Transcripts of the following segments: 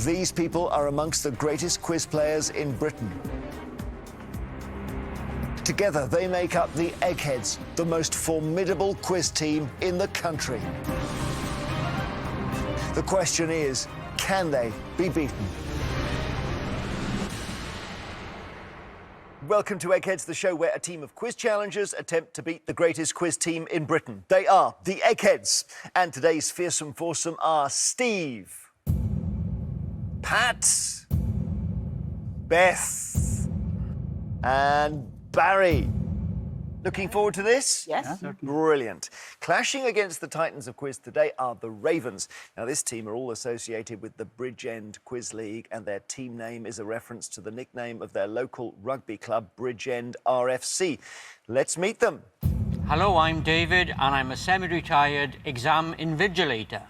These people are amongst the greatest quiz players in Britain. Together, they make up the Eggheads, the most formidable quiz team in the country. The question is, can they be beaten? Welcome to Eggheads, the show where a team of quiz challengers attempt to beat the greatest quiz team in Britain. They are the Eggheads, and today's fearsome foursome are Steve, Pat, Beth, and Barry. Looking forward to this? Yes. Yeah. Brilliant. Clashing against the titans of quiz today are the Ravens. Now, this team are all associated with the Bridgend Quiz League, and their team name is a reference to the nickname of their local rugby club, Bridgend RFC. Let's meet them. Hello, I'm David, and I'm a semi-retired exam invigilator.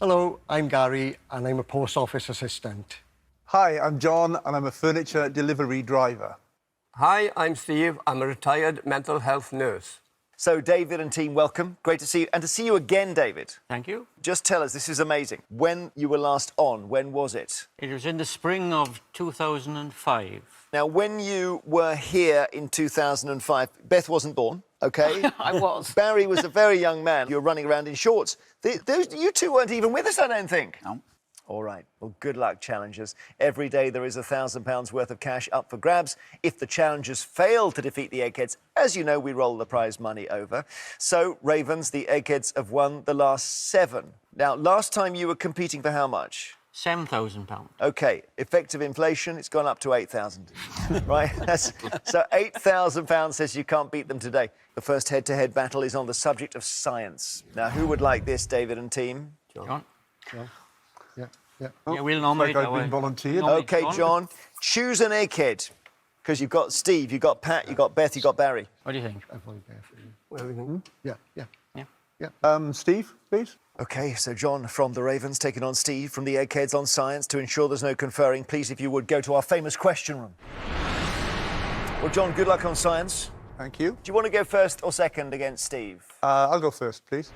Hello, I'm Gary, and I'm a post office assistant. Hi, I'm John, and I'm a furniture delivery driver. Hi, I'm Steve. I'm a retired mental health nurse. So, David and team, welcome. Great to see you. And to see you again, David. Thank you. Just tell us, this is amazing. When you were last on, when was it? It was in the spring of 2005. Now, when you were here in 2005, Beth wasn't born, OK? I was. Barry was a very young man. You were running around in shorts. You two weren't even with us, I don't think. No. All right. Well, good luck, challengers. Every day there is £1,000 worth of cash up for grabs. If the challengers fail to defeat the Eggheads, as you know, we roll the prize money over. So, Ravens, the Eggheads have won the last 7. Now, last time you were competing for how much? £7,000. OK, effective inflation, it's gone up to 8,000, right? So £8,000 says you can't beat them today. The first head-to-head battle is on the subject of science. Now, who would like this, David and team? John? Yeah. Yeah, we'll nominate I've been volunteered. OK, John, choose an Egghead, because you've got Steve, you've got Pat, you've got Beth, you've got Barry. What do you think? I've only there for you. What do you think? Yeah. Steve, please. OK, so John from the Ravens taking on Steve from the Eggheads on science. To ensure there's no conferring, please, if you would, go to our famous question room. Well, John, good luck on science. Thank you. Do you want to go first or second against Steve? I'll go first, please.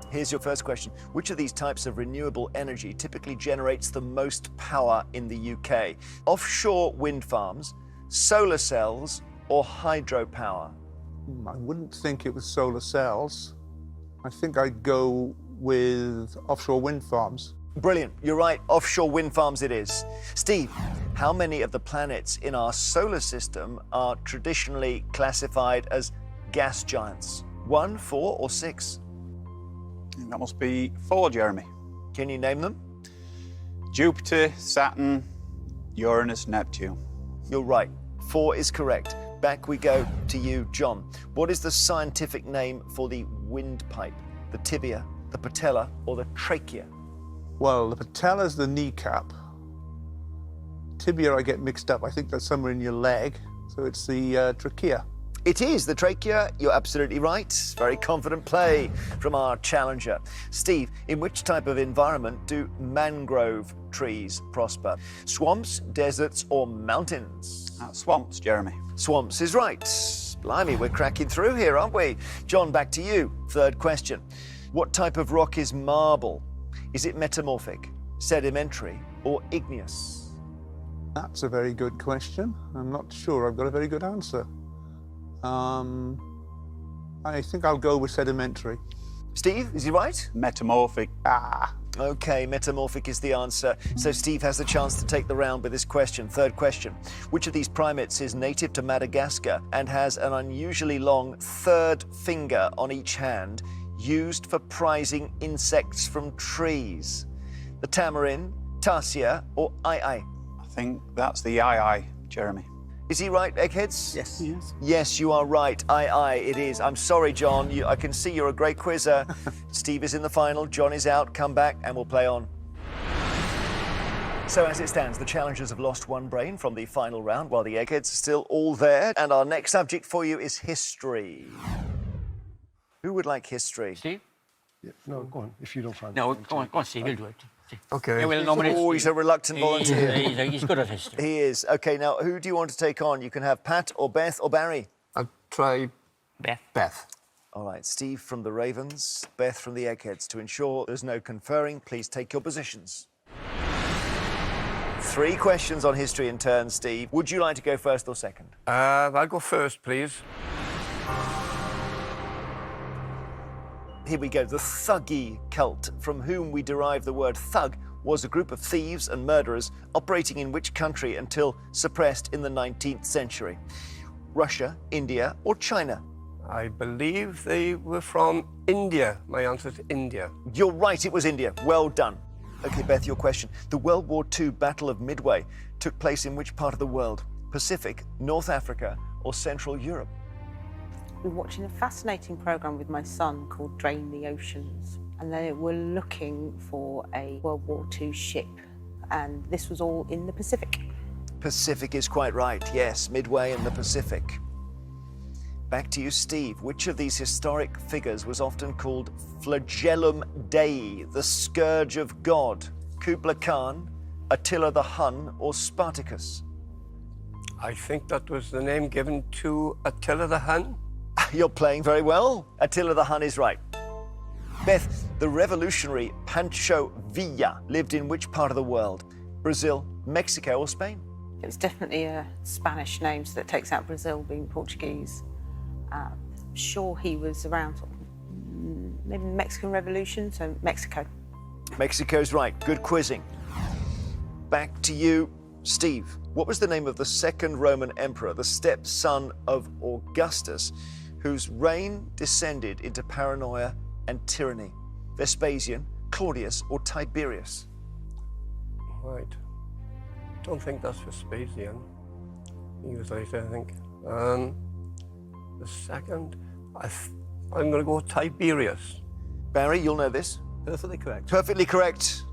Here's your first question. Which of these types of renewable energy typically generates the most power in the UK? Offshore wind farms, solar cells, or hydropower? I wouldn't think it was solar cells. I think I'd go with offshore wind farms. Brilliant. You're right. Offshore wind farms it is. Steve, how many of the planets in our solar system are traditionally classified as gas giants? 1, 4, or 6? That must be 4, Jeremy. Can you name them? Jupiter, Saturn, Uranus, Neptune. You're right. 4 is correct. Back we go to you, John. What is the scientific name for the windpipe? The tibia, the patella, or the trachea? Well, the patella's the kneecap. Tibia, I get mixed up. I think that's somewhere in your leg. So it's the trachea. It is the trachea. You're absolutely right. Very confident play from our challenger. Steve, in which type of environment do mangrove trees prosper? Swamps, deserts, or mountains? Swamps, Jeremy. Swamps is right. Blimey, we're cracking through here, aren't we? John, back to you. Third question. What type of rock is marble? Is it metamorphic, sedimentary, or igneous? That's a very good question. I'm not sure I've got a very good answer. I think I'll go with sedimentary. Steve, is he right? Metamorphic. OK, metamorphic is the answer. So Steve has the chance to take the round with this question. Third question. Which of these primates is native to Madagascar and has an unusually long third finger on each hand used for prizing insects from trees? The tamarin, tarsier, or ai? I think that's the ii, Jeremy. Is he right, Eggheads? Yes. Yes, you are right. It is. I'm sorry, John. I can see you're a great quizzer. Steve is in the final. John is out. Come back and we'll play on. So as it stands, the challengers have lost 1 brain from the final round, while the Eggheads are still all there. And our next subject for you is history. Who would like history? Steve? Yeah. No, go on, if you don't find No, it. go on, Steve, you'll do it. Okay. Yeah, we'll nominate Oh, he's a reluctant volunteer. He's good at history. He is. OK, now, who do you want to take on? You can have Pat or Beth or Barry. I'll try Beth. Beth. All right, Steve from the Ravens, Beth from the Eggheads. To ensure there's no conferring, please take your positions. 3 questions on history in turn, Steve. Would you like to go first or second? I'll go first, please. Here we go. The Thuggee cult, from whom we derive the word thug, was a group of thieves and murderers operating in which country until suppressed in the 19th century? Russia, India, or China? I believe they were from India. My answer is India. You're right, it was India. Well done. Okay, Beth, your question. The World War II Battle of Midway took place in which part of the world? Pacific, North Africa, or Central Europe? We were watching a fascinating programme with my son called Drain the Oceans, and they were looking for a World War II ship, and this was all in the Pacific. Pacific is quite right, yes, Midway and the Pacific. Back to you, Steve. Which of these historic figures was often called Flagellum Dei, the scourge of God? Kublai Khan, Attila the Hun, or Spartacus? I think that was the name given to Attila the Hun. You're playing very well. Attila the Hun is right. Beth, the revolutionary Pancho Villa lived in which part of the world? Brazil, Mexico, or Spain? It was definitely a Spanish name, so that takes out Brazil being Portuguese. I'm sure he was around maybe the Mexican Revolution, so Mexico. Mexico's right. Good quizzing. Back to you, Steve. What was the name of the second Roman emperor, the stepson of Augustus, whose reign descended into paranoia and tyranny? Vespasian, Claudius, or Tiberius? Right. Don't think that's Vespasian. He was later, I think. The second, I'm going to go Tiberius. Barry, you'll know this. Perfectly correct. Perfectly correct.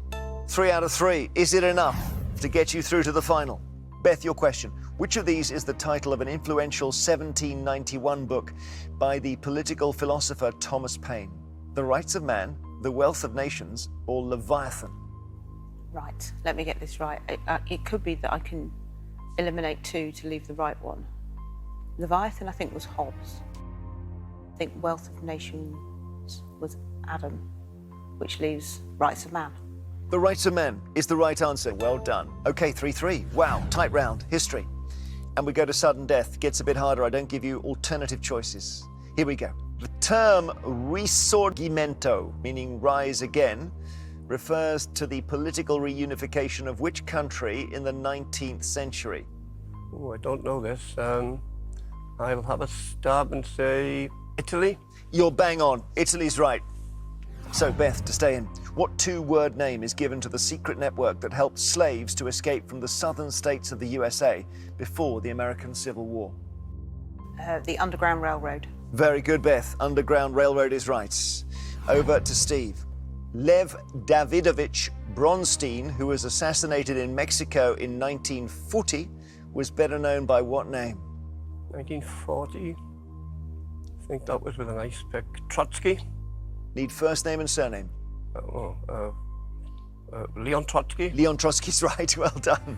3 out of 3. Is it enough to get you through to the final? Beth, your question. Which of these is the title of an influential 1791 book by the political philosopher Thomas Paine? The Rights of Man, The Wealth of Nations, or Leviathan? Right, let me get this right. It could be that I can eliminate 2 to leave the right one. Leviathan, I think, was Hobbes. I think Wealth of Nations was Adam, which leaves Rights of Man. The Rights of Man is the right answer. Well done. Okay, 3-3. Wow, tight round. History. And we go to sudden death. Gets a bit harder. I don't give you alternative choices. Here we go. The term risorgimento, meaning rise again, refers to the political reunification of which country in the 19th century? Oh, I don't know this. I'll have a stab and say Italy. You're bang on. Italy's right. So, Beth, to stay in, what 2-word name is given to the secret network that helped slaves to escape from the southern states of the USA before the American Civil War? The Underground Railroad. Very good, Beth. Underground Railroad is right. Over to Steve. Lev Davidovich Bronstein, who was assassinated in Mexico in 1940, was better known by what name? 1940. I think that was with a nice pick. Trotsky. Need first name and surname. Leon Trotsky. Leon Trotsky's right. Well done.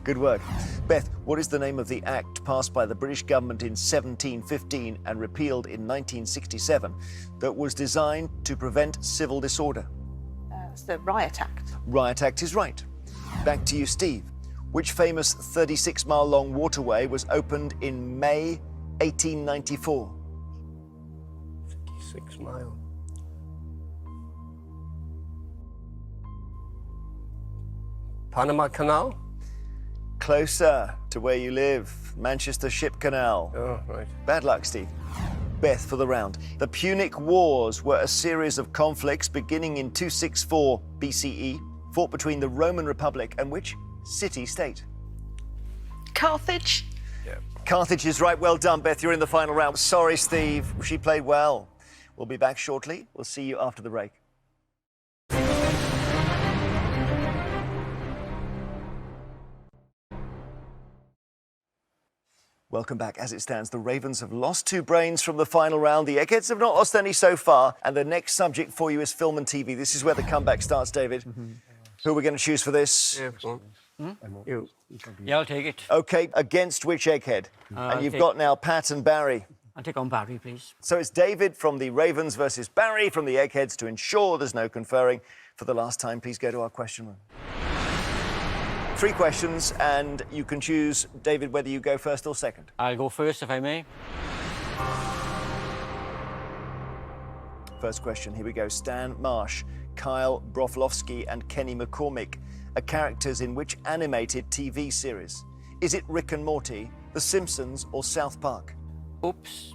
Good work. Beth, what is the name of the act passed by the British government in 1715 and repealed in 1967 that was designed to prevent civil disorder? It's the Riot Act. Riot Act is right. Back to you, Steve. Which famous 36-mile-long waterway was opened in May 1894? 36 mile. Panama Canal? Closer to where you live. Manchester Ship Canal. Oh, right. Bad luck, Steve. Beth, for the round. The Punic Wars were a series of conflicts beginning in 264 BCE, fought between the Roman Republic and which city-state? Carthage. Yeah. Carthage is right. Well done, Beth. You're in the final round. Sorry, Steve. She played well. We'll be back shortly. We'll see you after the break. Welcome back. As it stands, the Ravens have lost 2 brains from the final round. The Eggheads have not lost any so far. And the next subject for you is film and TV. This is where the comeback starts, David. Who are we going to choose for this? Yeah, go on. You. Yeah, I'll take it. OK, against which Egghead? And you've take- got now Pat and Barry. I'll take on Barry, please. So it's David from the Ravens versus Barry from the Eggheads. To ensure there's no conferring for the last time, please go to our question room. 3 questions, and you can choose, David, whether you go first or second. I'll go first, if I may. First question, here we go. Stan Marsh, Kyle Broflovsky, and Kenny McCormick are characters in which animated TV series? Is it Rick and Morty, The Simpsons, or South Park? Oops.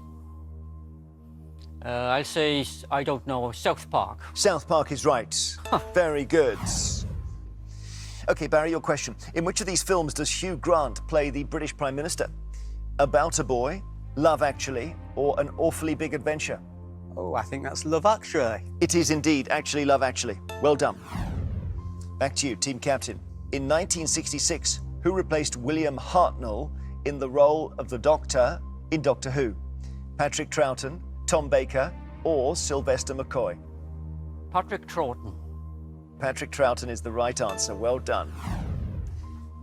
I'll say, I don't know, South Park. South Park is right. Very good. OK, Barry, your question. In which of these films does Hugh Grant play the British Prime Minister? About a Boy, Love Actually, or An Awfully Big Adventure? Oh, I think that's Love Actually. It is indeed actually Love Actually. Well done. Back to you, team captain. In 1966, who replaced William Hartnell in the role of the Doctor in Doctor Who? Patrick Troughton, Tom Baker, or Sylvester McCoy? Patrick Troughton. Patrick Troughton is the right answer. Well done.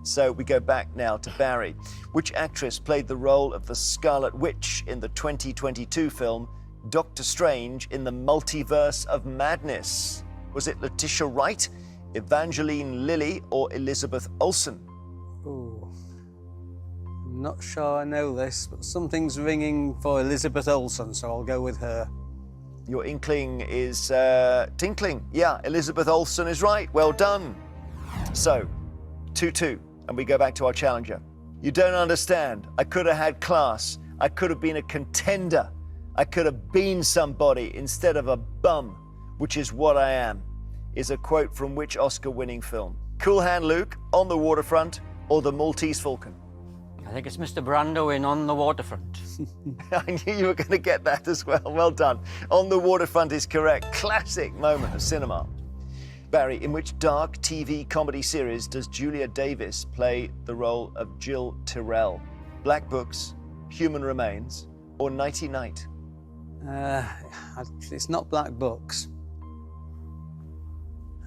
So we go back now to Barry. Which actress played the role of the Scarlet Witch in the 2022 film Doctor Strange in the Multiverse of Madness? Was it Letitia Wright, Evangeline Lilly, or Elizabeth Olsen? Oh, I'm not sure I know this, but something's ringing for Elizabeth Olsen, so I'll go with her. Your inkling is tinkling. Yeah, Elizabeth Olsen is right. Well done. So, 2-2, and we go back to our challenger. You don't understand. I could have had class. I could have been a contender. I could have been somebody instead of a bum, which is what I am, is a quote from which Oscar-winning film? Cool Hand Luke, On the Waterfront, or The Maltese Falcon? I think it's Mr. Brando in On the Waterfront. I knew you were going to get that as well. Well done. On the Waterfront is correct. Classic moment of cinema. Barry, in which dark TV comedy series does Julia Davis play the role of Jill Tyrrell? Black Books, Human Remains, or Nighty Night? It's not Black Books.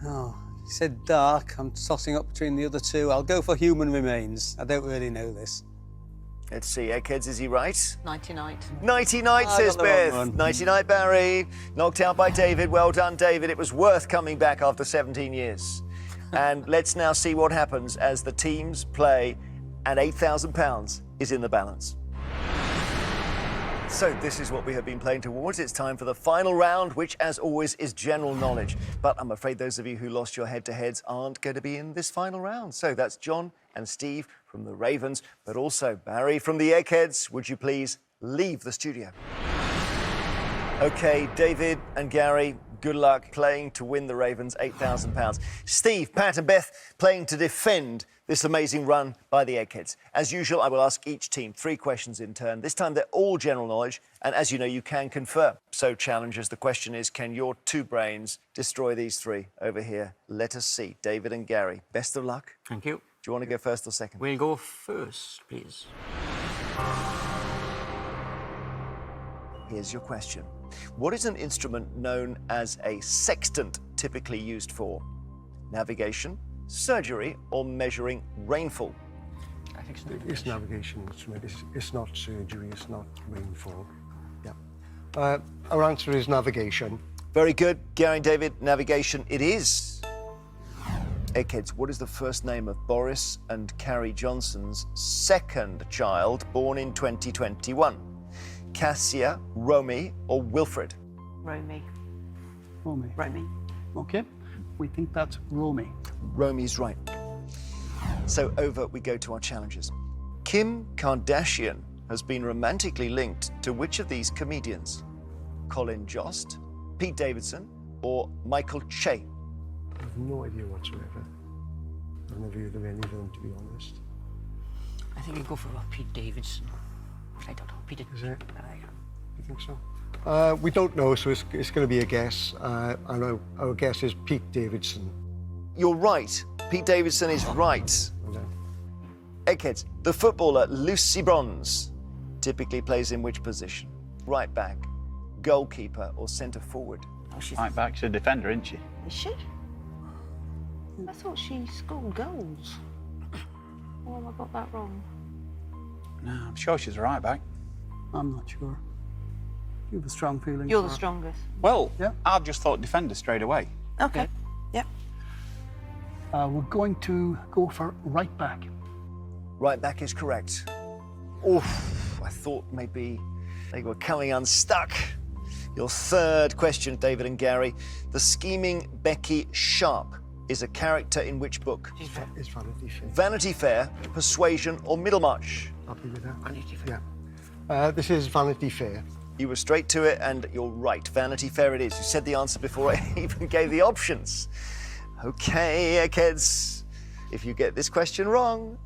Oh, you said dark. I'm tossing up between the other two. I'll go for Human Remains. I don't really know this. Let's see, Eggheads, is he right? 99. Nighty Night, says got the wrong Beth. one. Nighty Night, Barry. Knocked out by David. Well done, David. It was worth coming back after 17 years. And let's now see what happens as the teams play and £8,000 is in the balance. So this is what we have been playing towards. It's time for the final round, which, as always, is general knowledge. But I'm afraid those of you who lost your head-to-heads aren't going to be in this final round. So that's John and Steve from the Ravens, but also Barry from the Eggheads. Would you please leave the studio? OK, David and Gary, good luck playing to win the Ravens £8,000. Steve, Pat and Beth playing to defend this amazing run by the Eggheads. As usual, I will ask each team 3 questions in turn. This time they're all general knowledge, and as you know, you can confer. So, challengers, the question is, can your 2 brains destroy these 3 over here? Let us see. David and Gary, best of luck. Thank you. Do you want to go first or second? We'll go first, please. Here's your question. What is an instrument known as a sextant typically used for? Navigation, surgery, or measuring rainfall? I think It's navigation instrument. It's not surgery. It's not rainfall. Yeah. Our answer is navigation. Very good. Gary and David, navigation it is. Eggheads, what is the first name of Boris and Carrie Johnson's second child born in 2021? Cassia, Romy, or Wilfred? Romy. Romy. Romy. Okay, we think that's Romy. Romy's right. So over we go to our challenges. Kim Kardashian has been romantically linked to which of these comedians? Colin Jost, Pete Davidson, or Michael Che? I have no idea whatsoever. I've never heard of any of them, to be honest. I think you go for Pete Davidson. I don't know. Pete Is it? Yeah. You think so? We don't know, so it's going to be a guess. And our guess is Pete Davidson. You're right. Pete Davidson is right. Well done. Eggheads, the footballer Lucy Bronze typically plays in which position? Right back, goalkeeper, or centre forward? Oh, she's... Right back, she's a defender, isn't she? Is she? I thought she scored goals. Or have I got that wrong? No, I'm sure she's a right back. I'm not sure. You have a strong feeling. You're the for- strongest. Well, Yeah. I've just thought defender straight away. Okay. Yep. We're going to go for right back. Right back is correct. Oof, I thought maybe they were coming unstuck. Your third question, David and Gary. The scheming Becky Sharp is a character in which book? It's Vanity Fair. Vanity Fair, Persuasion, or Middlemarch? Happy with that? Yeah. This is Vanity Fair. You were straight to it, and you're right. Vanity Fair it is. You said the answer before I even gave the options. Okay, Eggheads. If you get this question wrong,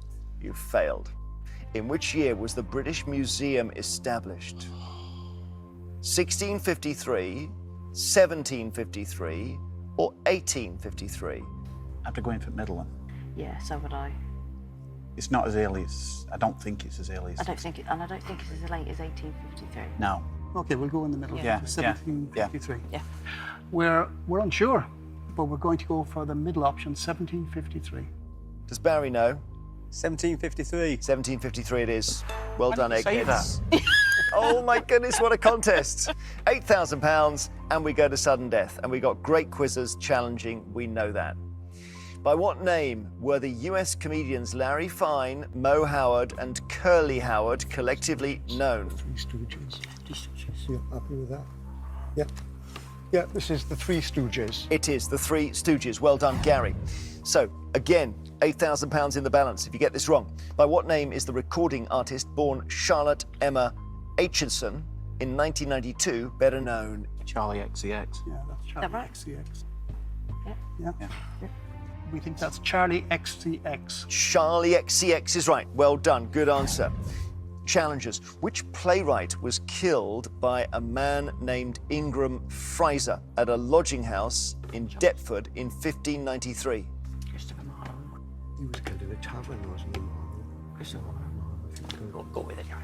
you've failed. In which year was the British Museum established? 1653, 1753, or 1853? After going for middle one. Yeah, so would I. It's not as early as, I don't think it's as early as. I don't think it's as late as 1853. No. Okay, we'll go in the middle. Yeah, to yeah, 1753. Yeah. We're unsure, but we're going to go for the middle option, 1753. Does Barry know? 1753. 1753 it is. Well done, did you say Eggheads. Oh my goodness, what a contest. £8,000 and we go to sudden death. And we got great quizzes challenging, we know that. By what name were the US comedians Larry Fine, Mo Howard and Curly Howard collectively known? Three Stooges. Yeah, happy with that? Yeah. Yeah, this is the Three Stooges. It is the Three Stooges. Well done, Gary. So, again, £8,000 in the balance if you get this wrong. By what name is the recording artist born Charlotte Emma Aitchison in 1992 better known? Charlie XCX. Yeah, that's Charlie that right? XCX. Yeah. Yeah. We think that's Charlie XCX. Charlie XCX is right. Well done. Good answer. Challengers. Which playwright was killed by a man named Ingram Fraser at a lodging house in Deptford in 1593? Christopher Marlowe. He was killed in a tavern, wasn't he? Christopher Marlowe. Go with it, Gary.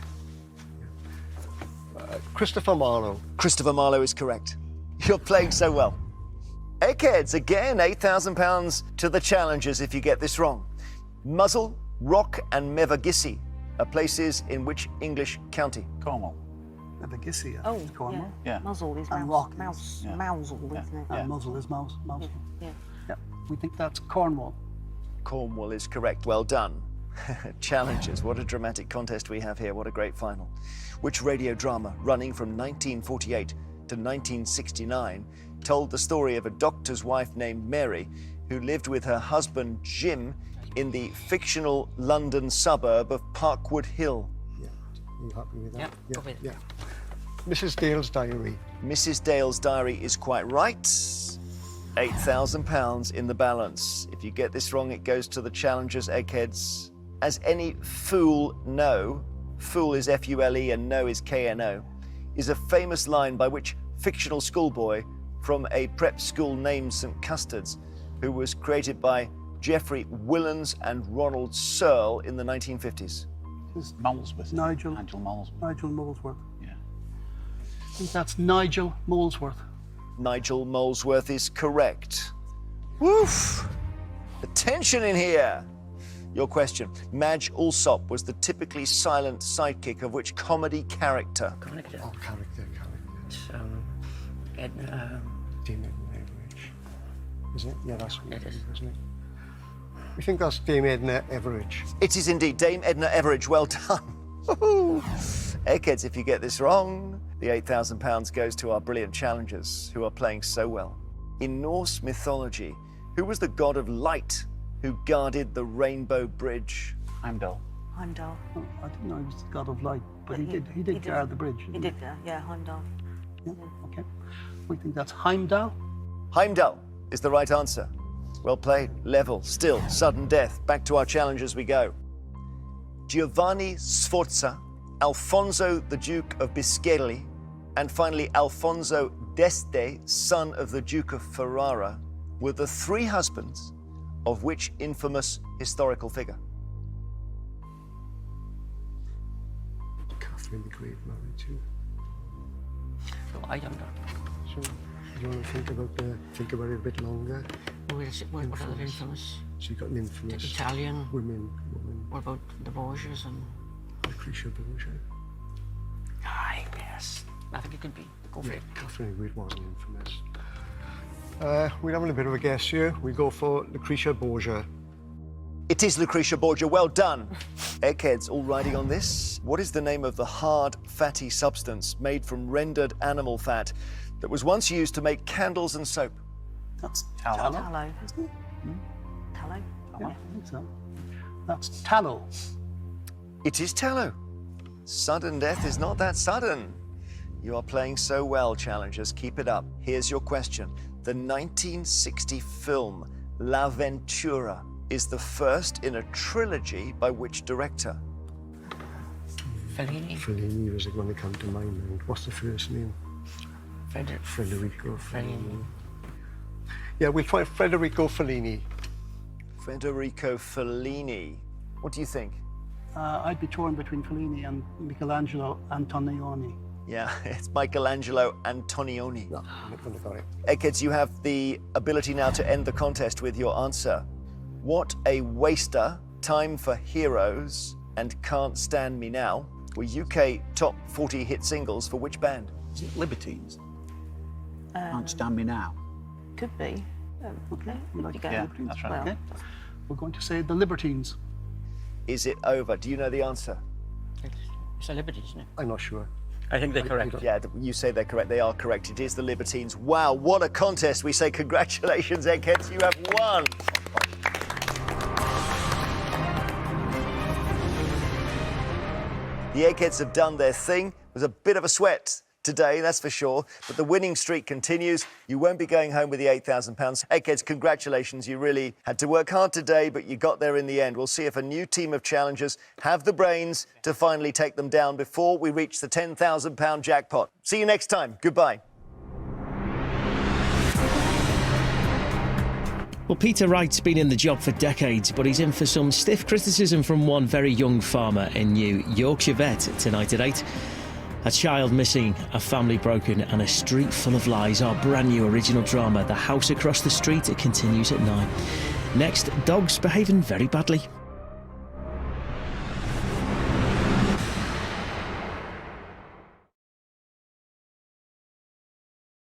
Christopher Marlowe. Christopher Marlowe is correct. You're playing so well. Eggheads, again, £8,000 to the challengers if you get this wrong. Muzzle, Rock and Mevagissey are places in which English county? Cornwall. Abagissia. Oh, Cornwall. Yeah. Muzzle is And mouse. rock is- Mouse. yeah. Mousel, Yeah. isn't it? And muzzle is mouse. Mouse. Yeah. Yeah. We think that's Cornwall. Cornwall is correct. Well done. Challengers, what a dramatic contest we have here. What a great final. Which radio drama, running from 1948 to 1969, told the story of a doctor's wife named Mary who lived with her husband Jim in the fictional London suburb of Parkwood Hill? Yeah. Are you happy with that? Yep, Yeah. go with it. Yeah. Mrs. Dale's Diary. Mrs. Dale's Diary is quite right. £8,000 in the balance. If you get this wrong, it goes to the challengers, Eggheads. As any fool know, fool is F-U-L-E and know is K-N-O, is a famous line by which fictional schoolboy from a prep school named St. Custard's, who was created by Geoffrey Willans and Ronald Searle in the 1950s. Molesworth. Nigel. Nigel Molesworth. Nigel Molesworth. Yeah. I think that's Nigel Molesworth. Nigel Molesworth is correct. Woof! The tension in here. Your question. Madge Alsop was the typically silent sidekick of which comedy character? Character. Oh, character. Edna. Dame Edna Everage. Is it? Yeah, that's what It is. isn't it? We think that's Dame Edna Everage. It is indeed Dame Edna Everage. Well done. Woohoo! Eggheads, if you get this wrong, the £8,000 goes to our brilliant challengers who are playing so well. In Norse mythology, who was the god of light who guarded the Rainbow Bridge? Heimdall. Heimdall. Oh, I didn't know he was the god of light, but he He did guard the bridge. He didn't did, yeah, Heimdall. Yeah, okay. We think that's Heimdall. Heimdall is the right answer. Well played. Level. Still. Sudden death. Back to our challengers we go. Giovanni Sforza, Alfonso the Duke of Bisceglie, and finally Alfonso d'Este, son of the Duke of Ferrara, were the three husbands of which infamous historical figure? Catherine the Great married too. So I don't know. So, do you want to think about it a bit longer? What other infamous? So you've got an infamous Italian. woman, What about the Borgias and... Lucretia Borgia. Aye, yes. I think it could be. Go for it. Definitely we'd want the infamous. We're having a bit of a guess here. We go for Lucretia Borgia. It is Lucretia Borgia. Well done. Eggheads, all riding on this. What is the name of the hard, fatty substance made from rendered animal fat that was once used to make candles and soap? That's Tallow. tallow, isn't it? Tallow? Yeah, I think so. That's tallow. It is tallow. Sudden death is not that sudden. You are playing so well, challengers. Keep it up. Here's your question. The 1960 film La Ventura is the first in a trilogy by which director? Fellini. Fellini was the one that came to my mind. What's the first name? Federico Fellini. Yeah, we'll try Federico Fellini. Federico Fellini. What do you think? I'd be torn between Fellini and Michelangelo Antonioni. Yeah, it's Michelangelo Antonioni. No, I wouldn't have got it. Eggheads, you have the ability now to end the contest with your answer. What a Waster, Time for Heroes, and Can't Stand Me Now were UK top 40 hit singles for which band? Is it Libertines? Can't Stand Me Now. Could be. Okay, Could like be going. Yeah, that's right. Well, Okay. We're going to say the Libertines. Is it over? Do you know the answer? It's a Liberty, isn't it? I'm not sure. I think they're correct. Yeah, you say they're correct. They are correct. It is the Libertines. Wow, what a contest. We say congratulations, Eggheads. You have won. The Eggheads have done their thing. It was a bit of a sweat today, that's for sure. But the winning streak continues. You won't be going home with the £8,000. Eggheads, congratulations. You really had to work hard today, but you got there in the end. We'll see if a new team of challengers have the brains to finally take them down before we reach the £10,000 jackpot. See you next time. Goodbye. Well, Peter Wright's been in the job for decades, but he's in for some stiff criticism from one very young farmer in New Yorkshire Vet tonight at 8. A child missing, a family broken, and a street full of lies. Our brand new original drama, The House Across the Street, it continues at 9. Next, dogs behaving very badly.